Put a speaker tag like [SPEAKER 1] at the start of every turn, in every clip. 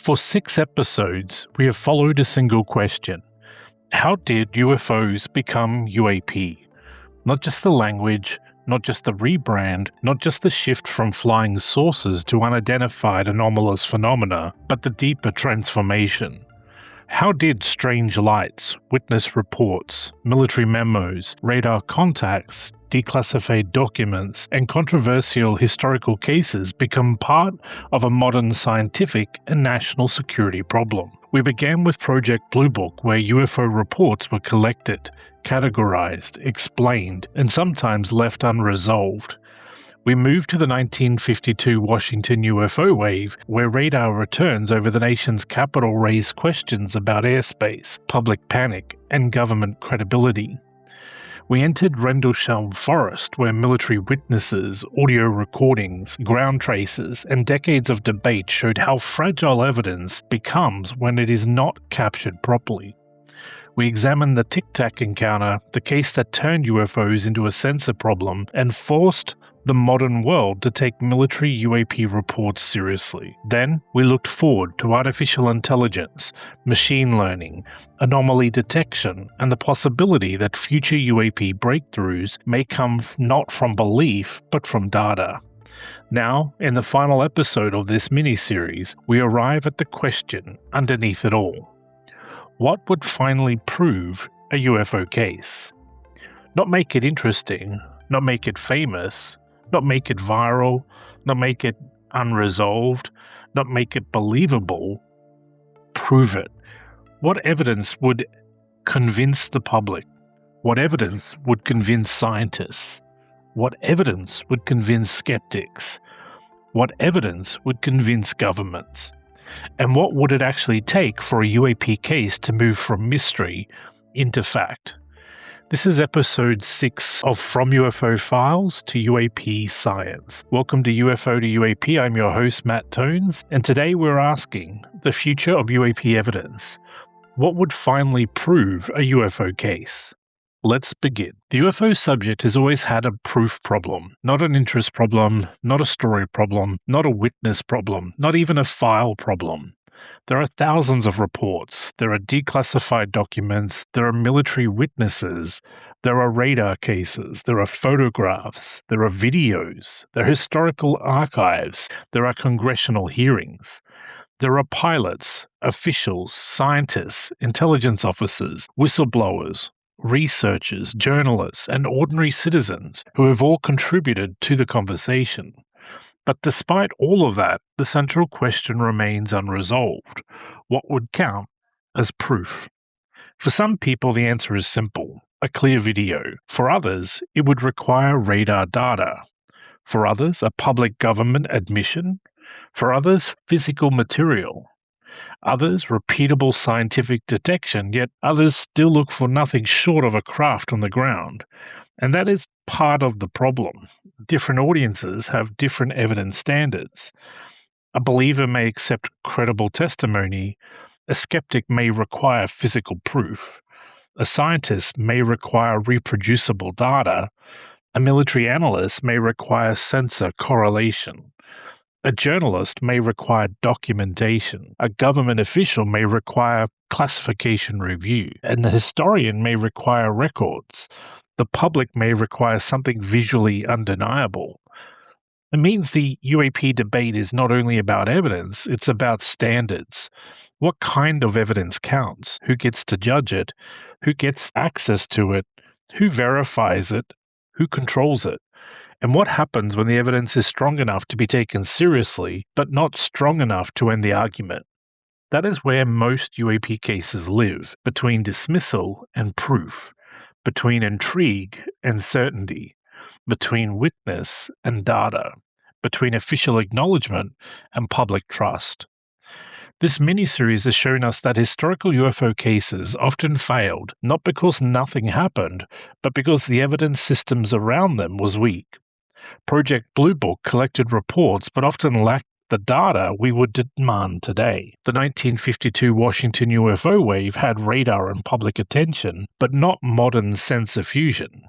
[SPEAKER 1] For 6 episodes, we have followed a single question. How did UFOs become UAP? Not just the language, not just the rebrand, not just the shift from flying saucers to unidentified anomalous phenomena, but the deeper transformation. How did strange lights, witness reports, military memos, radar contacts, declassified documents, and controversial historical cases become part of a modern scientific and national security problem? We began with Project Blue Book, where UFO reports were collected, categorized, explained, and sometimes left unresolved. We moved to the 1952 Washington UFO wave, where radar returns over the nation's capital raised questions about airspace, public panic, and government credibility. We entered Rendlesham Forest, where military witnesses, audio recordings, ground traces, and decades of debate showed how fragile evidence becomes when it is not captured properly. We examined the Tic-Tac encounter, the case that turned UFOs into a sensor problem and forced the modern world to take military UAP reports seriously. Then we looked forward to artificial intelligence, machine learning, anomaly detection, and the possibility that future UAP breakthroughs may come not from belief but from data. Now, in the final episode of this mini-series, we arrive at the question underneath it all. What would finally prove a UFO case? Not make it interesting, not make it famous, not make it viral, not make it unresolved, not make it believable. Prove it. What evidence would convince the public? What evidence would convince scientists? What evidence would convince skeptics? What evidence would convince governments? And what would it actually take for a UAP case to move from mystery into fact? This is episode 6 of From UFO Files to UAP Science. Welcome to UFO to UAP. I'm your host, Matt Tones, and today we're asking the future of UAP evidence. What would finally prove a UFO case? Let's begin. The UFO subject has always had a proof problem, not an interest problem, not a story problem, not a witness problem, not even a file problem. There are thousands of reports, there are declassified documents, there are military witnesses, there are radar cases, there are photographs, there are videos, there are historical archives, there are congressional hearings. There are pilots, officials, scientists, intelligence officers, whistleblowers, researchers, journalists, and ordinary citizens who have all contributed to the conversation. But despite all of that, the central question remains unresolved. What would count as proof? For some people, the answer is simple: a clear video. For others, it would require radar data. For others, a public government admission. For others, physical material. Others, repeatable scientific detection, yet others still look for nothing short of a craft on the ground. And that is part of the problem. Different audiences have different evidence standards. A believer may accept credible testimony. A skeptic may require physical proof. A scientist may require reproducible data. A military analyst may require sensor correlation. A journalist may require documentation. A government official may require classification review. And the historian may require records. The public may require something visually undeniable. It means the UAP debate is not only about evidence, it's about standards. What kind of evidence counts? Who gets to judge it? Who gets access to it? Who verifies it? Who controls it? And what happens when the evidence is strong enough to be taken seriously, but not strong enough to end the argument? That is where most UAP cases live, between dismissal and proof, between intrigue and certainty, between witness and data, between official acknowledgement and public trust. This mini-series has shown us that historical UFO cases often failed, not because nothing happened, but because the evidence systems around them was weak. Project Blue Book collected reports but often lacked the data we would demand today. The 1952 Washington UFO wave had radar and public attention, but not modern sensor fusion.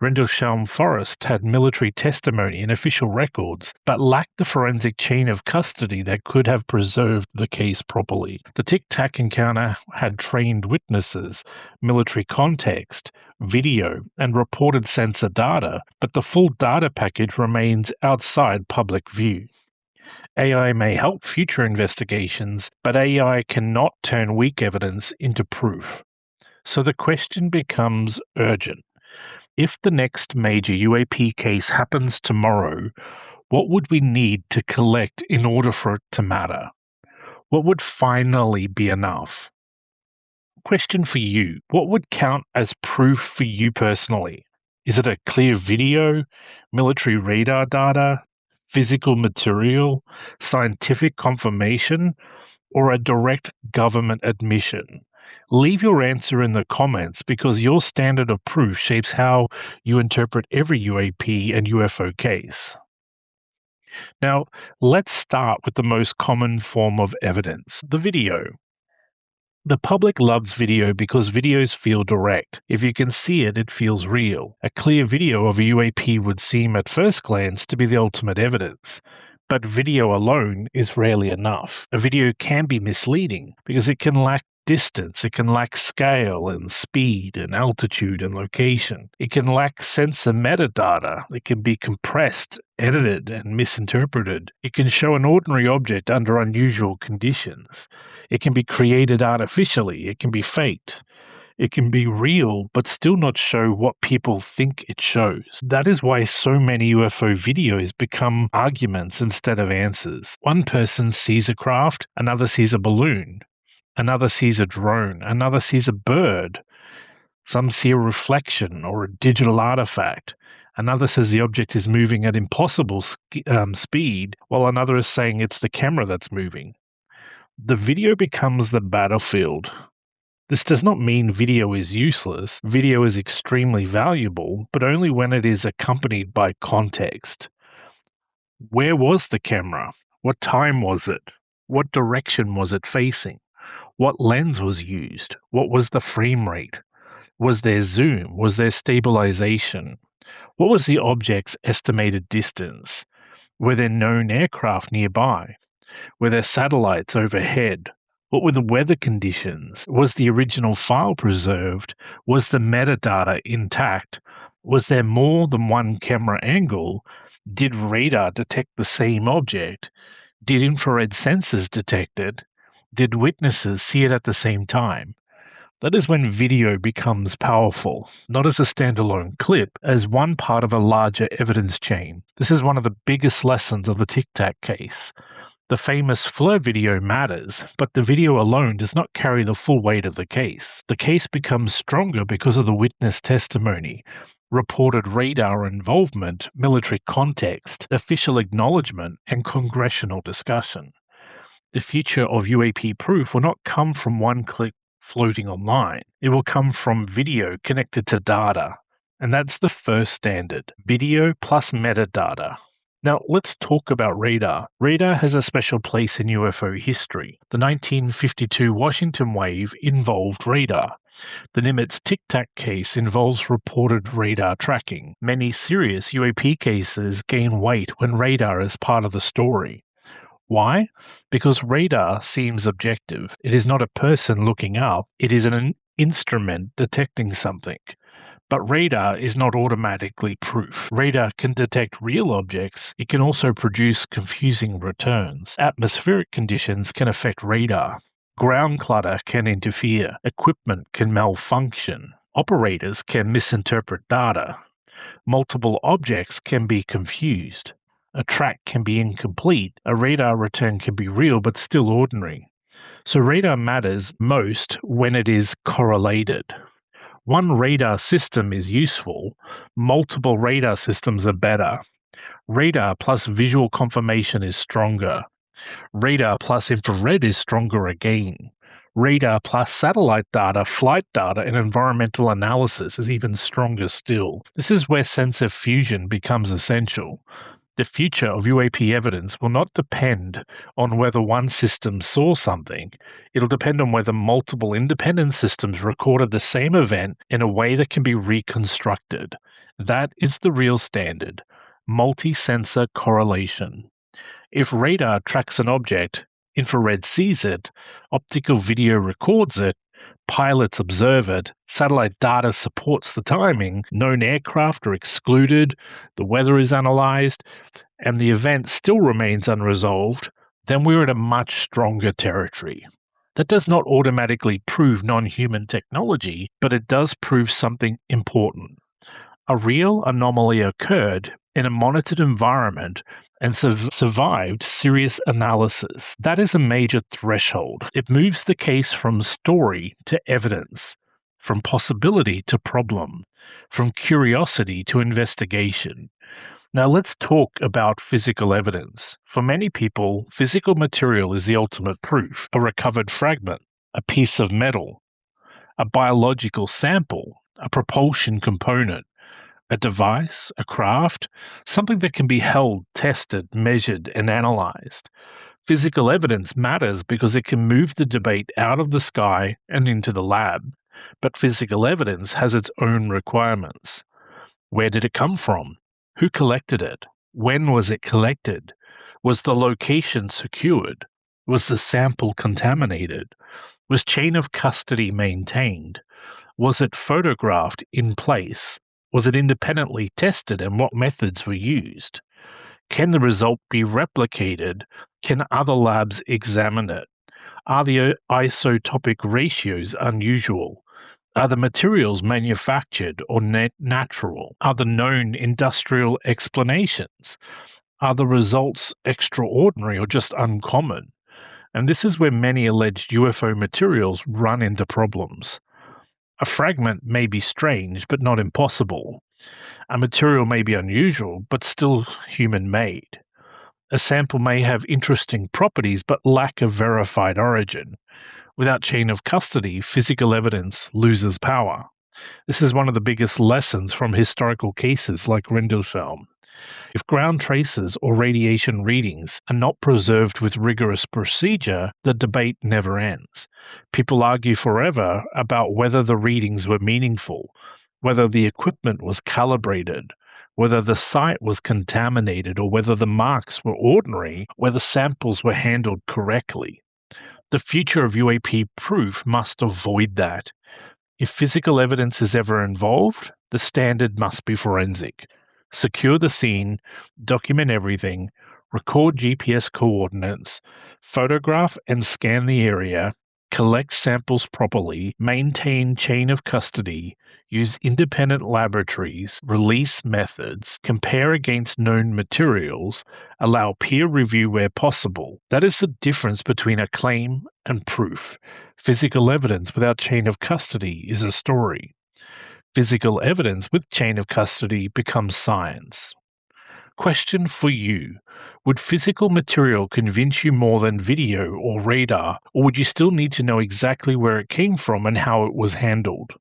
[SPEAKER 1] Rendlesham Forest had military testimony and official records, but lacked the forensic chain of custody that could have preserved the case properly. The Tic-Tac encounter had trained witnesses, military context, video, and reported sensor data, but the full data package remains outside public view. AI may help future investigations, but AI cannot turn weak evidence into proof. So the question becomes urgent. If the next major UAP case happens tomorrow, what would we need to collect in order for it to matter? What would finally be enough? Question for you. What would count as proof for you personally? Is it a clear video, military radar data, physical material, scientific confirmation, or a direct government admission? Leave your answer in the comments because your standard of proof shapes how you interpret every UAP and UFO case. Now, let's start with the most common form of evidence, the video. The public loves video because videos feel direct. If you can see it, it feels real. A clear video of a UAP would seem at first glance to be the ultimate evidence. But video alone is rarely enough. A video can be misleading because it can lack distance, it can lack scale and speed and altitude and location. It can lack sensor metadata. It can be compressed, edited, and misinterpreted. It can show an ordinary object under unusual conditions. It can be created artificially. It can be faked. It can be real, but still not show what people think it shows. That is why so many UFO videos become arguments instead of answers. One person sees a craft, another sees a balloon, another sees a drone, another sees a bird. Some see a reflection or a digital artifact. Another says the object is moving at impossible speed, while another is saying it's the camera that's moving. The video becomes the battlefield. This does not mean video is useless. Video is extremely valuable, but only when it is accompanied by context. Where was the camera? What time was it? What direction was it facing? What lens was used? What was the frame rate? Was there zoom? Was there stabilization? What was the object's estimated distance? Were there known aircraft nearby? Were there satellites overhead? What were the weather conditions? Was the original file preserved? Was the metadata intact? Was there more than one camera angle? Did radar detect the same object? Did infrared sensors detect it? Did witnesses see it at the same time? That is when video becomes powerful, not as a standalone clip, as one part of a larger evidence chain. This is one of the biggest lessons of the Tic-Tac case. The famous FLIR video matters, but the video alone does not carry the full weight of the case. The case becomes stronger because of the witness testimony, reported radar involvement, military context, official acknowledgement, and congressional discussion. The future of UAP proof will not come from one clip floating online. It will come from video connected to data, and that's the first standard, video plus metadata. Now, let's talk about radar. Radar has a special place in UFO history. The 1952 Washington wave involved radar. The Nimitz Tic-Tac case involves reported radar tracking. Many serious UAP cases gain weight when radar is part of the story. Why? Because radar seems objective. It is not a person looking up. It is an instrument detecting something. But radar is not automatically proof. Radar can detect real objects. It can also produce confusing returns. Atmospheric conditions can affect radar. Ground clutter can interfere. Equipment can malfunction. Operators can misinterpret data. Multiple objects can be confused. A track can be incomplete. A radar return can be real but still ordinary. So radar matters most when it is correlated. One radar system is useful. Multiple radar systems are better. Radar plus visual confirmation is stronger. Radar plus infrared is stronger again. Radar plus satellite data, flight data, and environmental analysis is even stronger still. This is where sensor fusion becomes essential. The future of UAP evidence will not depend on whether one system saw something. It'll depend on whether multiple independent systems recorded the same event in a way that can be reconstructed. That is the real standard, multi-sensor correlation. If radar tracks an object, infrared sees it, optical video records it, pilots observe it, satellite data supports the timing, known aircraft are excluded, the weather is analyzed, and the event still remains unresolved, then we're in a much stronger territory. That does not automatically prove non-human technology, but it does prove something important. A real anomaly occurred in a monitored environment and survived serious analysis. That is a major threshold. It moves the case from story to evidence, from possibility to problem, from curiosity to investigation. Now let's talk about physical evidence. For many people, physical material is the ultimate proof. A recovered fragment, a piece of metal, a biological sample, a propulsion component, a device, a craft, something that can be held, tested, measured, and analyzed. Physical evidence matters because it can move the debate out of the sky and into the lab. But physical evidence has its own requirements. Where did it come from? Who collected it? When was it collected? Was the location secured? Was the sample contaminated? Was chain of custody maintained? Was it photographed in place? Was it independently tested, and what methods were used? Can the result be replicated? Can other labs examine it? Are the isotopic ratios unusual? Are the materials manufactured or natural? Are the known industrial explanations? Are the results extraordinary or just uncommon? And this is where many alleged UFO materials run into problems. A fragment may be strange, but not impossible. A material may be unusual, but still human-made. A sample may have interesting properties, but lack a verified origin. Without chain of custody, physical evidence loses power. This is one of the biggest lessons from historical cases like Rendlesham. If ground traces or radiation readings are not preserved with rigorous procedure, the debate never ends. People argue forever about whether the readings were meaningful, whether the equipment was calibrated, whether the site was contaminated, or whether the marks were ordinary, whether samples were handled correctly. The future of UAP proof must avoid that. If physical evidence is ever involved, the standard must be forensic. Secure the scene, document everything, record GPS coordinates, photograph and scan the area, collect samples properly, maintain chain of custody, use independent laboratories, release methods, compare against known materials, allow peer review where possible. That is the difference between a claim and proof. Physical evidence without chain of custody is a story. Physical evidence with chain of custody becomes science. Question for you. Would physical material convince you more than video or radar, or would you still need to know exactly where it came from and how it was handled?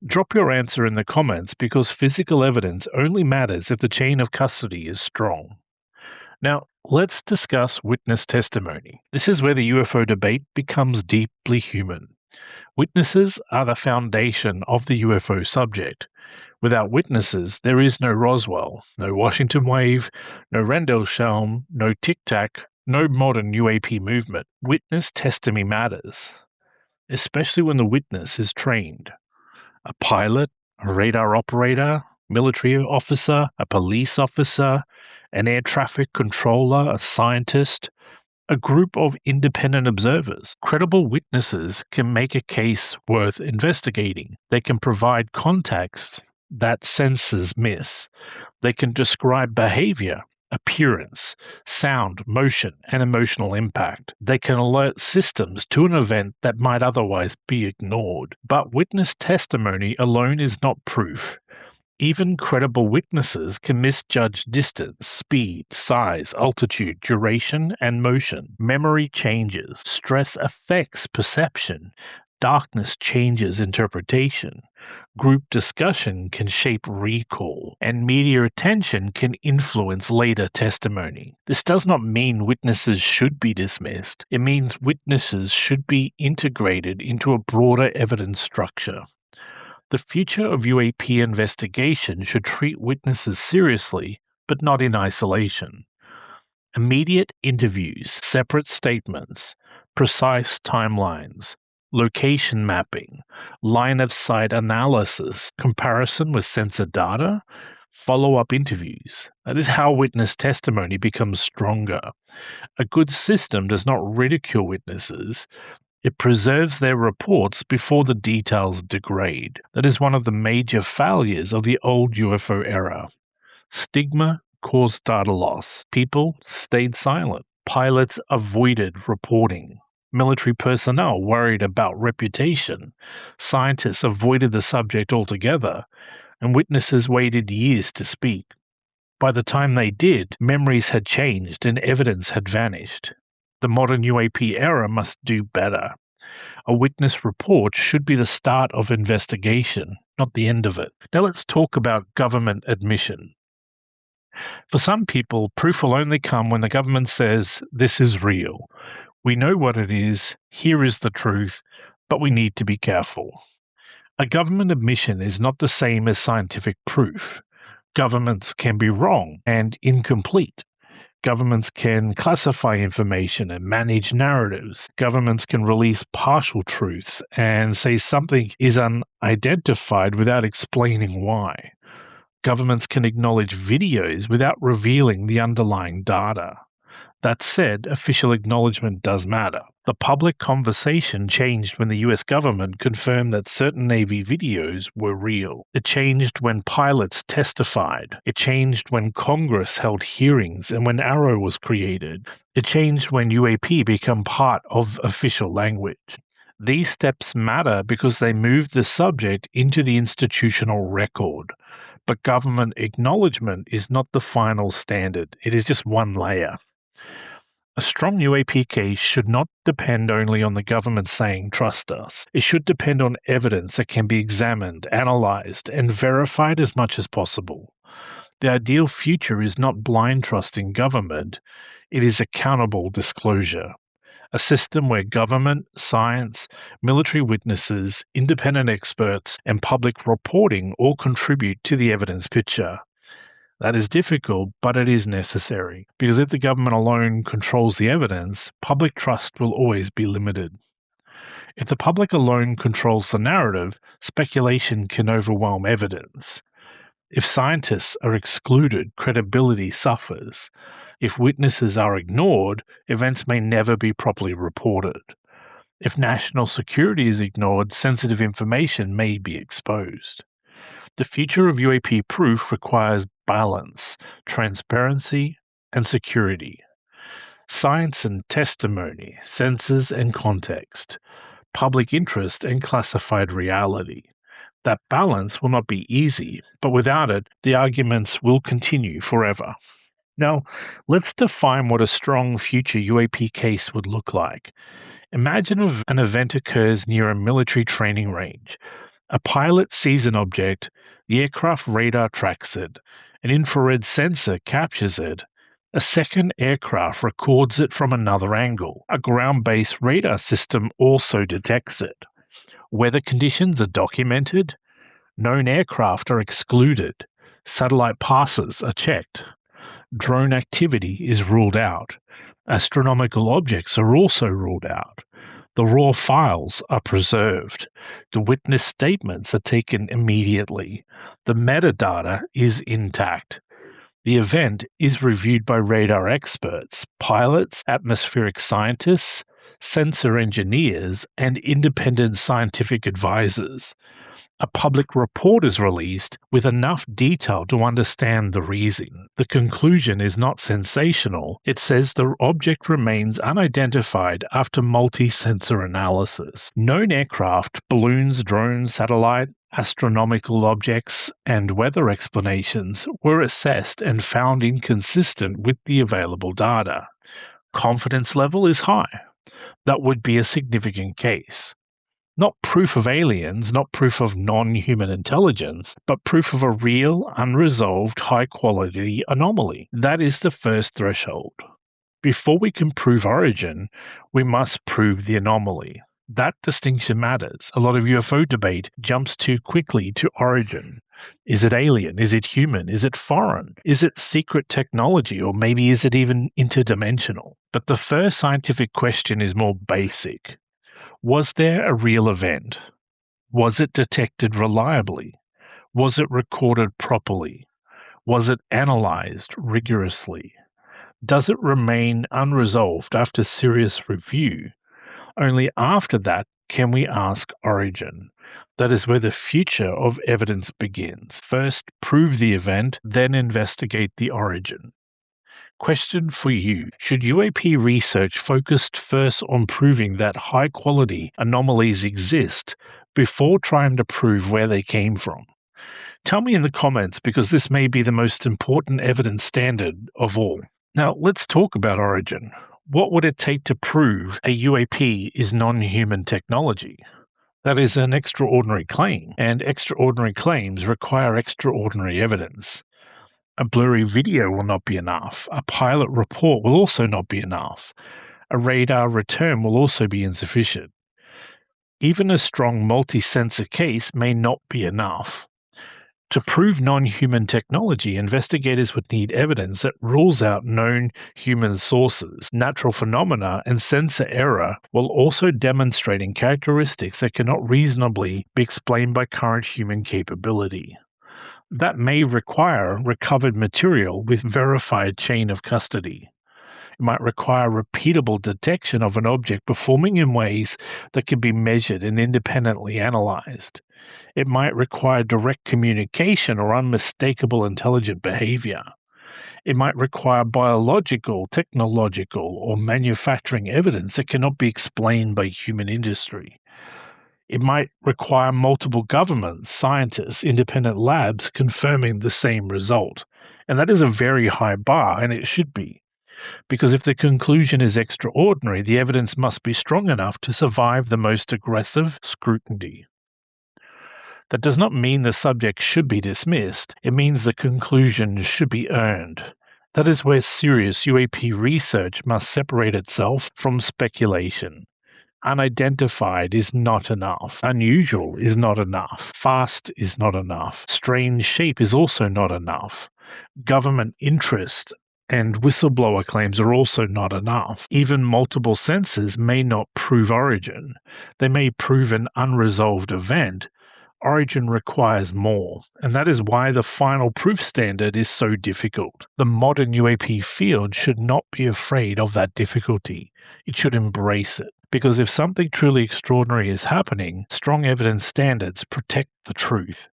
[SPEAKER 1] Drop your answer in the comments because physical evidence only matters if the chain of custody is strong. Now, let's discuss witness testimony. This is where the UFO debate becomes deeply human. Witnesses are the foundation of the UFO subject. Without witnesses, there is no Roswell, no Washington Wave, no Rendlesham, no Tic-Tac, no modern UAP movement. Witness testimony matters, especially when the witness is trained. A pilot, a radar operator, military officer, a police officer, an air traffic controller, a scientist, a group of independent observers. Credible witnesses can make a case worth investigating. They can provide context that senses miss. They can describe behavior, appearance, sound, motion, and emotional impact. They can alert systems to an event that might otherwise be ignored. But witness testimony alone is not proof. Even credible witnesses can misjudge distance, speed, size, altitude, duration, and motion. Memory changes. Stress affects perception. Darkness changes interpretation. Group discussion can shape recall, and media attention can influence later testimony. This does not mean witnesses should be dismissed. It means witnesses should be integrated into a broader evidence structure. The future of UAP investigation should treat witnesses seriously, but not in isolation. Immediate interviews, separate statements, precise timelines, location mapping, line of sight analysis, comparison with sensor data, follow up interviews. That is how witness testimony becomes stronger. A good system does not ridicule witnesses, it preserves their reports before the details degrade. That is one of the major failures of the old UFO era. Stigma caused data loss. People stayed silent. Pilots avoided reporting. Military personnel worried about reputation. Scientists avoided the subject altogether, and witnesses waited years to speak. By the time they did, memories had changed and evidence had vanished. The modern UAP era must do better. A witness report should be the start of investigation, not the end of it. Now let's talk about government admission. For some people, proof will only come when the government says, "This is real. We know what it is, here is the truth, but we need to be careful." A government admission is not the same as scientific proof. Governments can be wrong and incomplete. Governments can classify information and manage narratives. Governments can release partial truths and say something is unidentified without explaining why. Governments can acknowledge videos without revealing the underlying data. That said, official acknowledgement does matter. The public conversation changed when the US government confirmed that certain Navy videos were real. It changed when pilots testified. It changed when Congress held hearings and when AARO was created. It changed when UAP became part of official language. These steps matter because they moved the subject into the institutional record. But government acknowledgement is not the final standard. It is just one layer. A strong UAP case should not depend only on the government saying, "Trust us." It should depend on evidence that can be examined, analyzed, and verified as much as possible. The ideal future is not blind trust in government, it is accountable disclosure. A system where government, science, military witnesses, independent experts, and public reporting all contribute to the evidence picture. That is difficult, but it is necessary, because if the government alone controls the evidence, public trust will always be limited. If the public alone controls the narrative, speculation can overwhelm evidence. If scientists are excluded, credibility suffers. If witnesses are ignored, events may never be properly reported. If national security is ignored, sensitive information may be exposed. The future of UAP proof requires balance, transparency, and security. Science and testimony, sensors and context, public interest and classified reality. That balance will not be easy, but without it, the arguments will continue forever. Now, let's define what a strong future UAP case would look like. Imagine if an event occurs near a military training range. A pilot sees an object, the aircraft radar tracks it, an infrared sensor captures it, a second aircraft records it from another angle, a ground-based radar system also detects it. Weather conditions are documented, known aircraft are excluded, satellite passes are checked, drone activity is ruled out, astronomical objects are also ruled out. The raw files are preserved. The witness statements are taken immediately. The metadata is intact. The event is reviewed by radar experts, pilots, atmospheric scientists, sensor engineers, and independent scientific advisors. A public report is released with enough detail to understand the reason. The conclusion is not sensational. It says the object remains unidentified after multi-sensor analysis. Known aircraft, balloons, drones, satellite, astronomical objects, and weather explanations were assessed and found inconsistent with the available data. Confidence level is high. That would be a significant case. Not proof of aliens, not proof of non-human intelligence, but proof of a real, unresolved, high-quality anomaly. That is the first threshold. Before we can prove origin, we must prove the anomaly. That distinction matters. A lot of UFO debate jumps too quickly to origin. Is it alien? Is it human? Is it foreign? Is it secret technology? Or maybe is it even interdimensional? But the first scientific question is more basic. Was there a real event? Was it detected reliably? Was it recorded properly? Was it analyzed rigorously? Does it remain unresolved after serious review? Only after that can we ask origin. That is where the future of evidence begins. First, prove the event, then investigate the origin. Question for you. Should UAP research focus first on proving that high-quality anomalies exist before trying to prove where they came from? Tell me in the comments, because this may be the most important evidence standard of all. Now, let's talk about origin. What would it take to prove a UAP is non-human technology? That is an extraordinary claim, and extraordinary claims require extraordinary evidence. A blurry video will not be enough. A pilot report will also not be enough. A radar return will also be insufficient. Even a strong multi-sensor case may not be enough. To prove non-human technology, investigators would need evidence that rules out known human sources, natural phenomena, and sensor error, while also demonstrating characteristics that cannot reasonably be explained by current human capability. That may require recovered material with verified chain of custody. It might require repeatable detection of an object performing in ways that can be measured and independently analyzed. It might require direct communication or unmistakable intelligent behavior. It might require biological, technological, or manufacturing evidence that cannot be explained by human industry. It might require multiple governments, scientists, independent labs confirming the same result. And that is a very high bar, and it should be. Because if the conclusion is extraordinary, the evidence must be strong enough to survive the most aggressive scrutiny. That does not mean the subject should be dismissed. It means the conclusion should be earned. That is where serious UAP research must separate itself from speculation. Unidentified is not enough. Unusual is not enough. Fast is not enough. Strange shape is also not enough. Government interest and whistleblower claims are also not enough. Even multiple sensors may not prove origin. They may prove an unresolved event. Origin requires more, and that is why the final proof standard is so difficult. The modern UAP field should not be afraid of that difficulty. It should embrace it, because if something truly extraordinary is happening, strong evidence standards protect the truth.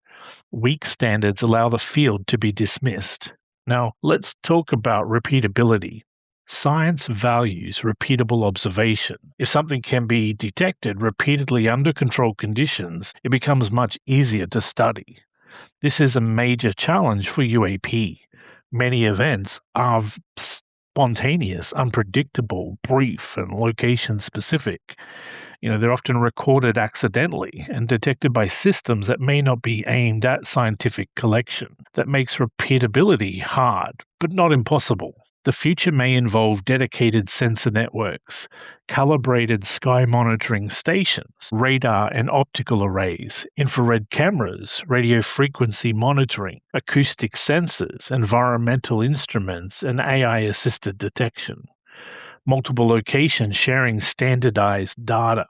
[SPEAKER 1] Weak standards allow the field to be dismissed. Now, let's talk about repeatability. Science values repeatable observation. If something can be detected repeatedly under controlled conditions, it becomes much easier to study. This is a major challenge for UAP. Many events are spontaneous, unpredictable, brief, and location-specific. They're often recorded accidentally and detected by systems that may not be aimed at scientific collection. That makes repeatability hard, but not impossible. The future may involve dedicated sensor networks, calibrated sky monitoring stations, radar and optical arrays, infrared cameras, radio frequency monitoring, acoustic sensors, environmental instruments, and AI-assisted detection. Multiple locations sharing standardized data.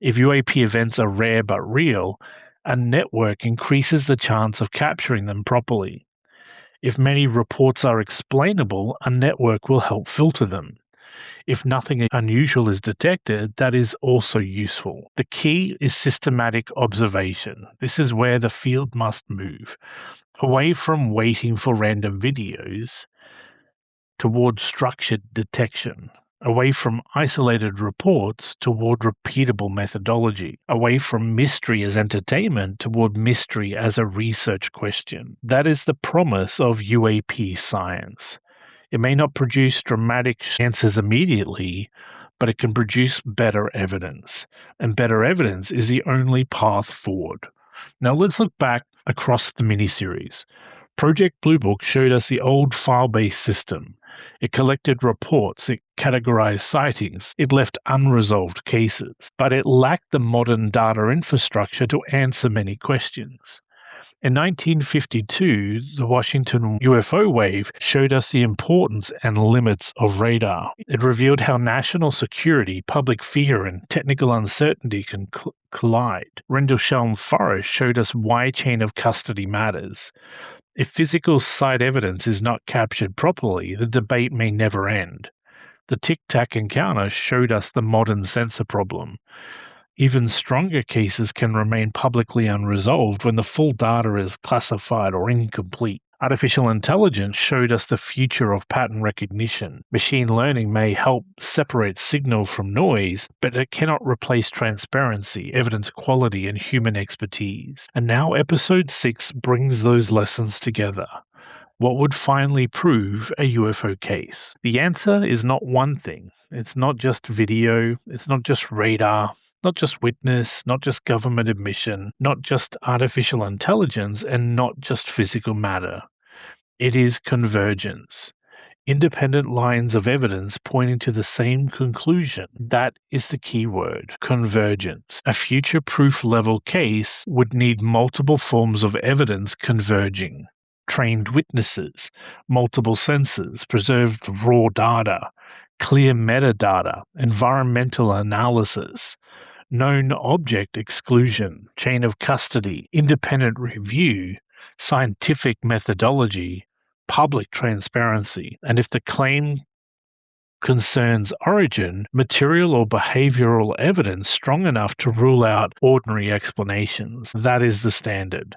[SPEAKER 1] If UAP events are rare but real, a network increases the chance of capturing them properly. If many reports are explainable, a network will help filter them. If nothing unusual is detected, that is also useful. The key is systematic observation. This is where the field must move, away from waiting for random videos toward structured detection, away from isolated reports toward repeatable methodology, away from mystery as entertainment toward mystery as a research question. That is the promise of UAP science. It may not produce dramatic answers immediately, but it can produce better evidence. And better evidence is the only path forward. Now let's look back across the miniseries. Project Blue Book showed us the old file-based system. It collected reports, it categorized sightings, it left unresolved cases, but it lacked the modern data infrastructure to answer many questions. In 1952, the Washington UFO wave showed us the importance and limits of radar. It revealed how national security, public fear, and technical uncertainty can collide. Rendlesham Forest showed us why chain of custody matters. If physical site evidence is not captured properly, the debate may never end. The Tic-Tac encounter showed us the modern sensor problem. Even stronger cases can remain publicly unresolved when the full data is classified or incomplete. Artificial intelligence showed us the future of pattern recognition. Machine learning may help separate signal from noise, but it cannot replace transparency, evidence quality, and human expertise. And now Episode 6 brings those lessons together. What would finally prove a UFO case? The answer is not one thing. It's not just video, it's not just radar, not just witness, not just government admission, not just artificial intelligence, and not just physical matter. It is convergence. Independent lines of evidence pointing to the same conclusion. That is the key word, convergence. A future proof level case would need multiple forms of evidence converging. Trained witnesses, multiple sensors, preserved raw data, clear metadata, environmental analysis, known object exclusion, chain of custody, independent review, scientific methodology, public transparency, and if the claim concerns origin, material or behavioral evidence strong enough to rule out ordinary explanations. That is the standard.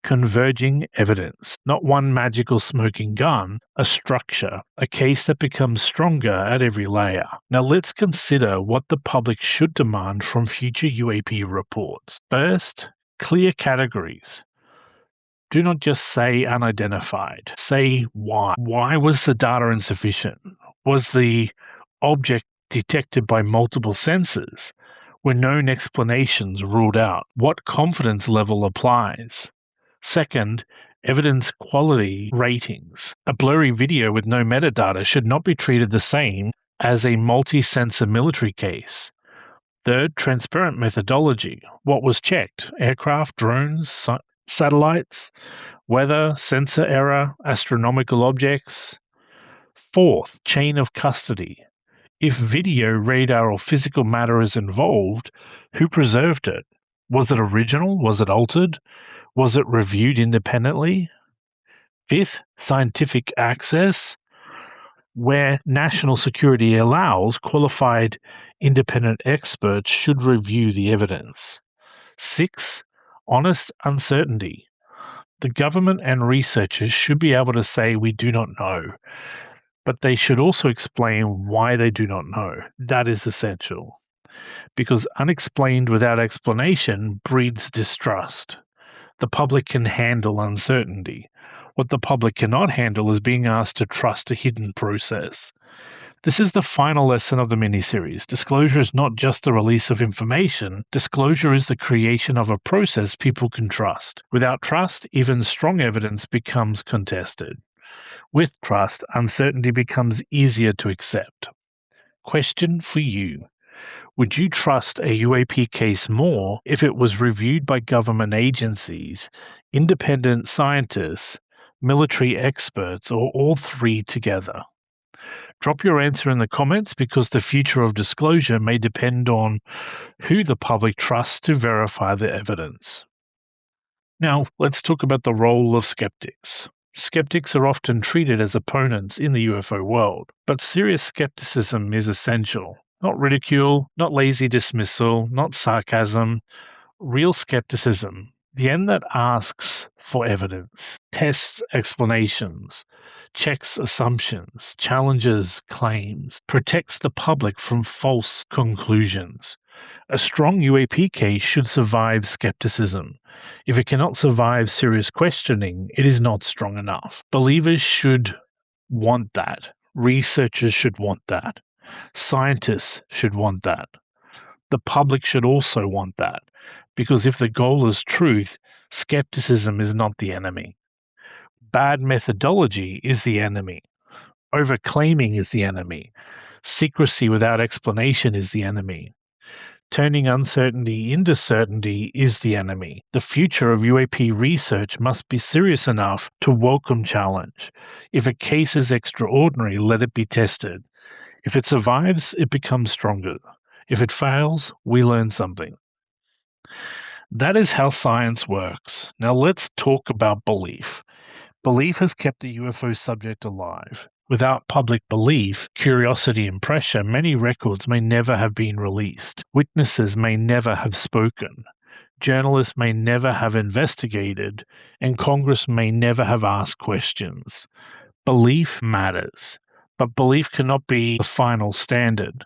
[SPEAKER 1] Converging evidence, not one magical smoking gun, a structure, a case that becomes stronger at every layer. Now let's consider what the public should demand from future UAP reports. First, clear categories. Do not just say unidentified. Say why. Why was the data insufficient? Was the object detected by multiple sensors? Were known explanations ruled out? What confidence level applies? Second, evidence quality ratings. A blurry video with no metadata should not be treated the same as a multi-sensor military case. Third, transparent methodology. What was checked? Aircraft, drones, satellites, weather, sensor error, astronomical objects. Fourth, chain of custody. If video, radar, or physical matter is involved, who preserved it? Was it original? Was it altered? Was it reviewed independently? Fifth, scientific access. Where national security allows, qualified independent experts should review the evidence. Six, honest uncertainty. The government and researchers should be able to say we do not know, but they should also explain why they do not know. That is essential, because unexplained without explanation breeds distrust. The public can handle uncertainty. What the public cannot handle is being asked to trust a hidden process. This is the final lesson of the miniseries. Disclosure is not just the release of information. Disclosure is the creation of a process people can trust. Without trust, even strong evidence becomes contested. With trust, uncertainty becomes easier to accept. Question for you. Would you trust a UAP case more if it was reviewed by government agencies, independent scientists, military experts, or all three together? Drop your answer in the comments because the future of disclosure may depend on who the public trusts to verify the evidence. Now, let's talk about the role of skeptics. Skeptics are often treated as opponents in the UFO world, but serious skepticism is essential. Not ridicule, not lazy dismissal, not sarcasm, real skepticism. The end that asks for evidence, tests explanations, checks assumptions, challenges claims, protects the public from false conclusions. A strong UAP case should survive skepticism. If it cannot survive serious questioning, it is not strong enough. Believers should want that. Researchers should want that. Scientists should want that. The public should also want that, because if the goal is truth, skepticism is not the enemy. Bad methodology is the enemy. Overclaiming is the enemy. Secrecy without explanation is the enemy. Turning uncertainty into certainty is the enemy. The future of UAP research must be serious enough to welcome challenge. If a case is extraordinary, let it be tested. If it survives, it becomes stronger. If it fails, we learn something. That is how science works. Now let's talk about belief. Belief has kept the UFO subject alive. Without public belief, curiosity, and pressure, many records may never have been released. Witnesses may never have spoken. Journalists may never have investigated, and Congress may never have asked questions. Belief matters, but belief cannot be the final standard.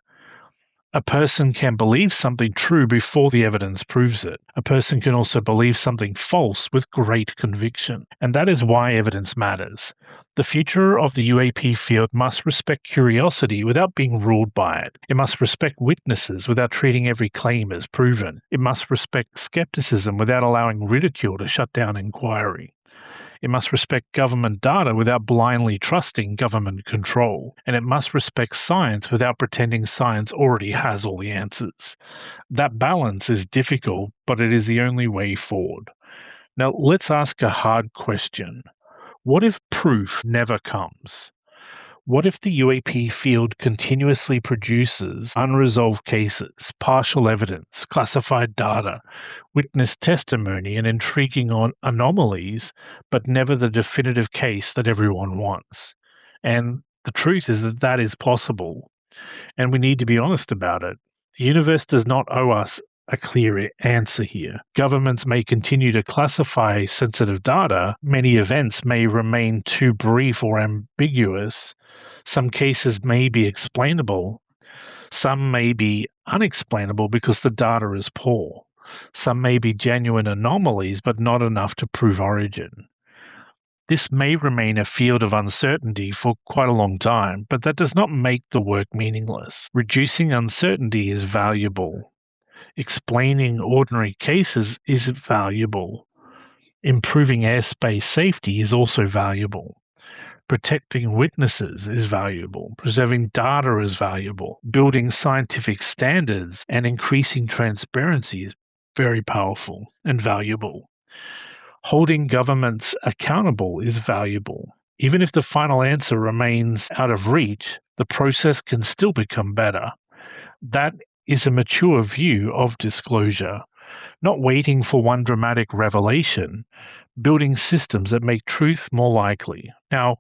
[SPEAKER 1] A person can believe something true before the evidence proves it. A person can also believe something false with great conviction, and that is why evidence matters. The future of the UAP field must respect curiosity without being ruled by it. It must respect witnesses without treating every claim as proven. It must respect skepticism without allowing ridicule to shut down inquiry. It must respect government data without blindly trusting government control. And it must respect science without pretending science already has all the answers. That balance is difficult, but it is the only way forward. Now, let's ask a hard question. What if proof never comes? What if the UAP field continuously produces unresolved cases, partial evidence, classified data, witness testimony, and intriguing on anomalies, but never the definitive case that everyone wants? And the truth is that that is possible, and we need to be honest about it. The universe does not owe us a clear answer here. Governments may continue to classify sensitive data. Many events may remain too brief or ambiguous. Some cases may be explainable. Some may be unexplainable because the data is poor. Some may be genuine anomalies, but not enough to prove origin. This may remain a field of uncertainty for quite a long time, but that does not make the work meaningless. Reducing uncertainty is valuable. Explaining ordinary cases is valuable. Improving airspace safety is also valuable. Protecting witnesses is valuable. Preserving data is valuable. Building scientific standards and increasing transparency is very powerful and valuable. Holding governments accountable is valuable. Even if the final answer remains out of reach, the process can still become better. That is a mature view of disclosure, not waiting for one dramatic revelation, building systems that make truth more likely. Now,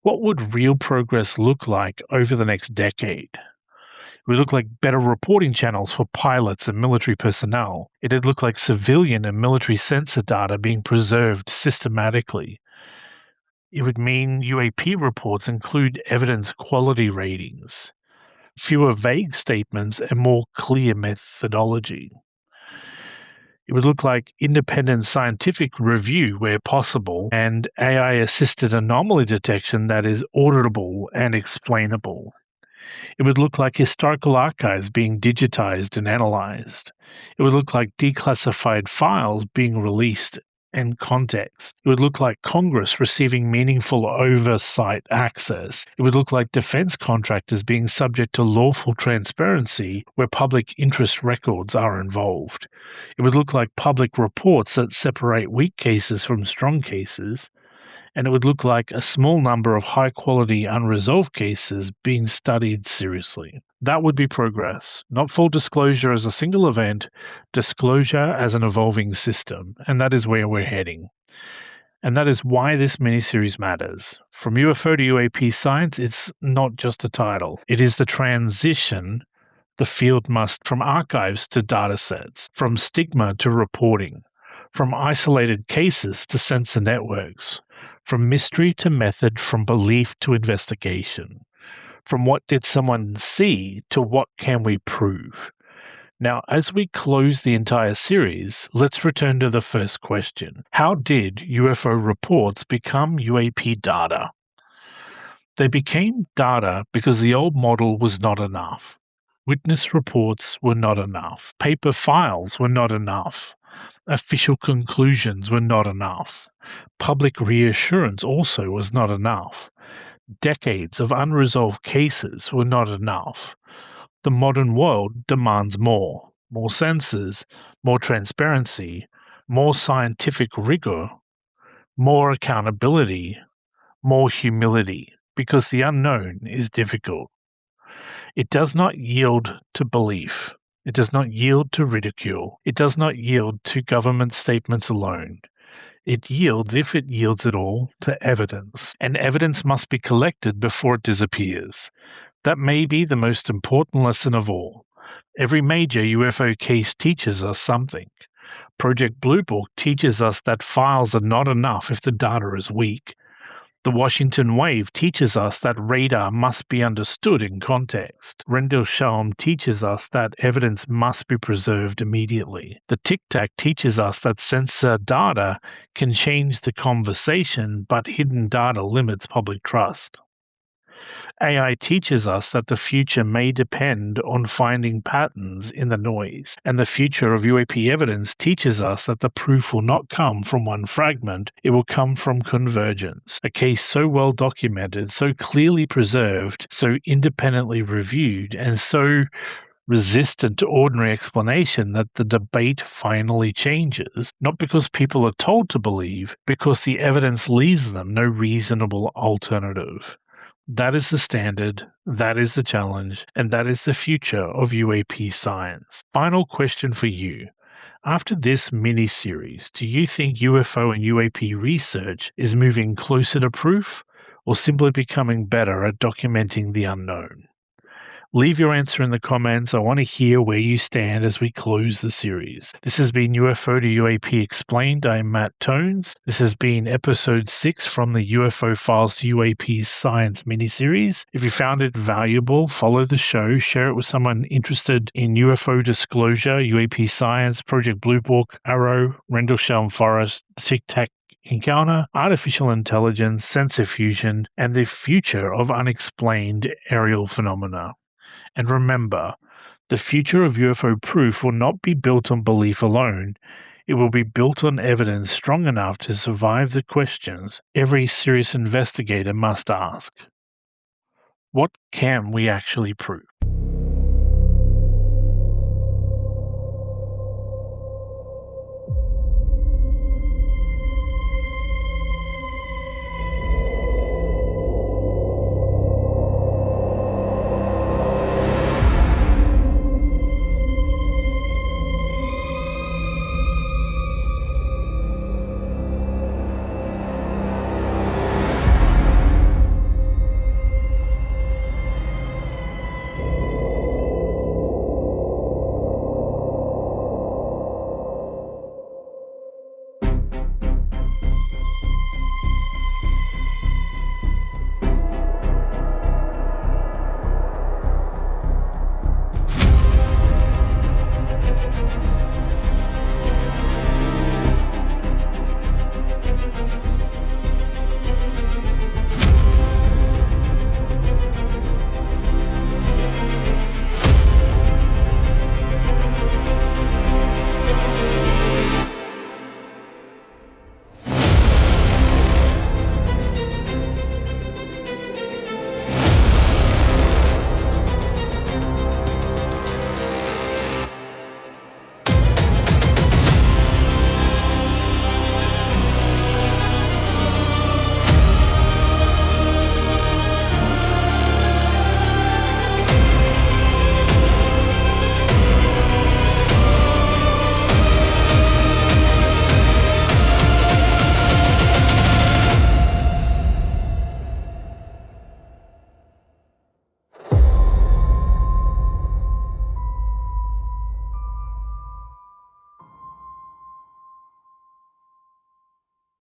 [SPEAKER 1] what would real progress look like over the next decade? It would look like better reporting channels for pilots and military personnel. It'd look like civilian and military sensor data being preserved systematically. It would mean UAP reports include evidence quality ratings, fewer vague statements, and more clear methodology. It would look like independent scientific review where possible and AI-assisted anomaly detection that is auditable and explainable. It would look like historical archives being digitized and analyzed. It would look like declassified files being released and context. It would look like Congress receiving meaningful oversight access. It would look like defense contractors being subject to lawful transparency where public interest records are involved. It would look like public reports that separate weak cases from strong cases. And it would look like a small number of high-quality unresolved cases being studied seriously. That would be progress, not full disclosure as a single event, disclosure as an evolving system, and that is where we're heading. And that is why this miniseries matters. From UFO to UAP Science, it's not just a title. It is the transition the field must from archives to datasets, from stigma to reporting, from isolated cases to sensor networks, from mystery to method, from belief to investigation, from what did someone see to what can we prove. Now, as we close the entire series, let's return to the first question. How did UFO reports become UAP data? They became data because the old model was not enough. Witness reports were not enough. Paper files were not enough. Official conclusions were not enough. Public reassurance also was not enough. Decades of unresolved cases were not enough. The modern world demands more sensors, more transparency, more scientific rigor, more accountability, more humility, because the unknown is difficult. It does not yield to belief. It does not yield to ridicule. It does not yield to government statements alone. It yields, if it yields at all, to evidence, and evidence must be collected before it disappears. That may be the most important lesson of all. Every major UFO case teaches us something. Project Blue Book teaches us that files are not enough if the data is weak. The Washington wave teaches us that radar must be understood in context. Rendlesham teaches us that evidence must be preserved immediately. The Tic-Tac teaches us that sensor data can change the conversation, but hidden data limits public trust. AI teaches us that the future may depend on finding patterns in the noise, and the future of UAP evidence teaches us that the proof will not come from one fragment, it will come from convergence, a case so well documented, so clearly preserved, so independently reviewed, and so resistant to ordinary explanation that the debate finally changes, not because people are told to believe, because the evidence leaves them no reasonable alternative. That is the standard, that is the challenge, and that is the future of UAP science. Final question for you. After this mini-series, do you think UFO and UAP research is moving closer to proof, or simply becoming better at documenting the unknown? Leave your answer in the comments. I want to hear where you stand as we close the series. This has been UFO to UAP Explained. I'm Matt Tones. This has been episode 6 from the UFO Files to UAP Science miniseries. If you found it valuable, follow the show, share it with someone interested in UFO Disclosure, UAP Science, Project Blue Book, AARO, Rendlesham Forest, Tic-Tac encounter, artificial intelligence, sensor fusion, and the future of unexplained aerial phenomena. And remember, the future of UFO proof will not be built on belief alone. It will be built on evidence strong enough to survive the questions every serious investigator must ask. What can we actually prove?